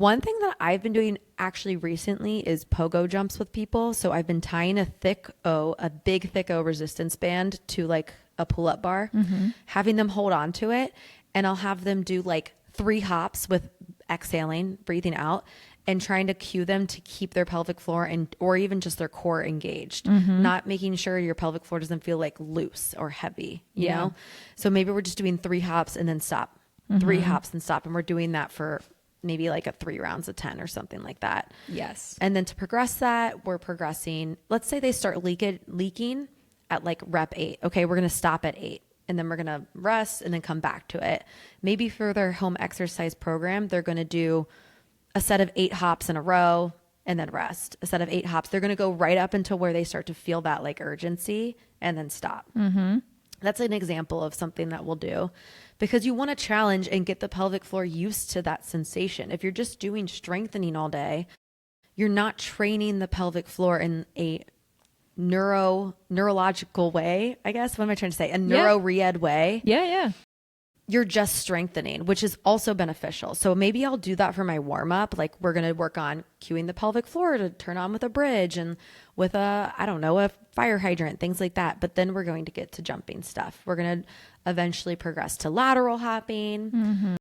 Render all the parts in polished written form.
One thing that I've been doing actually recently is pogo jumps with people. So I've been tying a big thick O resistance band to like a pull-up bar, having them hold on to it, and I'll have them do like 3 hops with exhaling, breathing out, and trying to cue them to keep their pelvic floor and or even just their core engaged, not making sure your pelvic floor doesn't feel like loose or heavy, you know? So maybe we're just doing 3 hops and then stop, 3 hops and stop. And we're doing that for maybe like a 3 rounds of 10 or something like that. Yes. And then to progress that, we're progressing. Let's say they start leaking at like rep 8. Okay, we're going to stop at 8. And then we're going to rest and then come back to it. Maybe for their home exercise program, they're going to do a set of 8 hops in a row and then rest. A set of 8 hops. They're going to go right up until where they start to feel that like urgency and then stop. That's an example of something that we'll do because you want to challenge and get the pelvic floor used to that sensation. If you're just doing strengthening all day, you're not training the pelvic floor in a neurological way, I guess. What am I trying to say? A neuro-re-ed way. Yeah. You're just strengthening, which is also beneficial. So maybe I'll do that for my warm up. Like we're going to work on cueing the pelvic floor to turn on with a bridge and with a fire hydrant, things like that. But then we're going to get to jumping stuff. We're going to eventually progress to lateral hopping.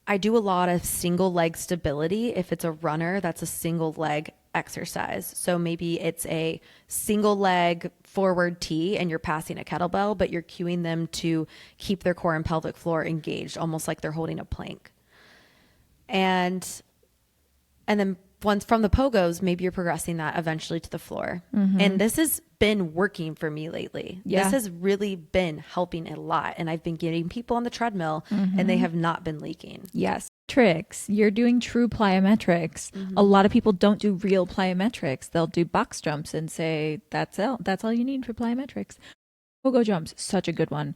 I do a lot of single leg stability. If it's a runner, that's a single leg exercise. So maybe it's a single leg forward T and you're passing a kettlebell, but you're cueing them to keep their core and pelvic floor engaged, almost like they're holding a plank. And then once from the pogos, maybe you're progressing that eventually to the floor. And this has been working for me lately. This has really been helping a lot. And I've been getting people on the treadmill and they have not been leaking. Yes. Tricks. You're doing true plyometrics. A lot of people don't do real plyometrics. They'll do box jumps and say, that's all you need for plyometrics. Pogo jumps, such a good one.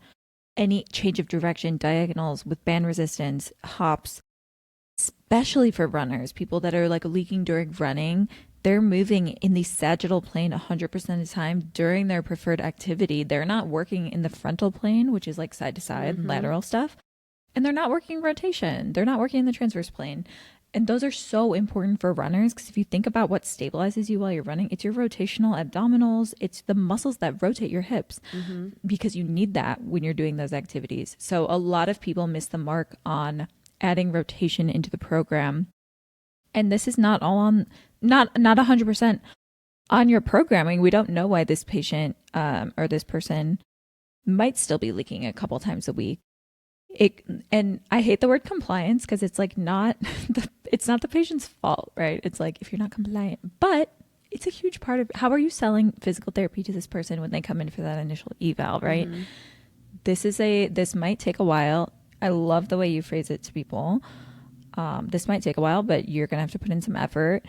Any change of direction, diagonals with band resistance, hops, especially for runners, people that are like leaking during running, they're moving in the sagittal plane 100% of the time during their preferred activity. They're not working in the frontal plane, which is like side to side, lateral stuff. And they're not working rotation. They're not working in the transverse plane. And those are so important for runners because if you think about what stabilizes you while you're running, it's your rotational abdominals. It's the muscles that rotate your hips because you need that when you're doing those activities. So a lot of people miss the mark on adding rotation into the program. And this is not all on, not 100% on your programming. We don't know why this patient or this person might still be leaking a couple times a week. And I hate the word compliance because it's like it's not the patient's fault, right? It's like if you're not compliant, but it's a huge part of how are you selling physical therapy to this person when they come in for that initial eval, right? This might take a while. I love the way you phrase it to people. This might take a while, but you're going to have to put in some effort.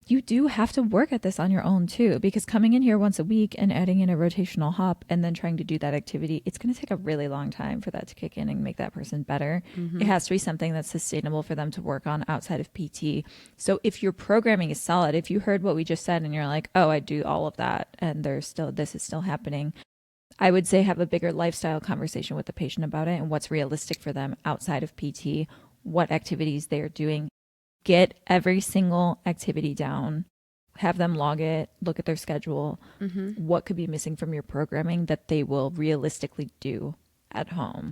You do have to work at this on your own too, because coming in here once a week and adding in a rotational hop and then trying to do that activity, it's going to take a really long time for that to kick in and make that person better. It has to be something that's sustainable for them to work on outside of PT. So if your programming is solid, if you heard what we just said and you're like, oh, I do all of that and this is still happening, I would say have a bigger lifestyle conversation with the patient about it and what's realistic for them outside of PT, what activities they're doing. Get every single activity down, have them log it, look at their schedule, what could be missing from your programming that they will realistically do at home.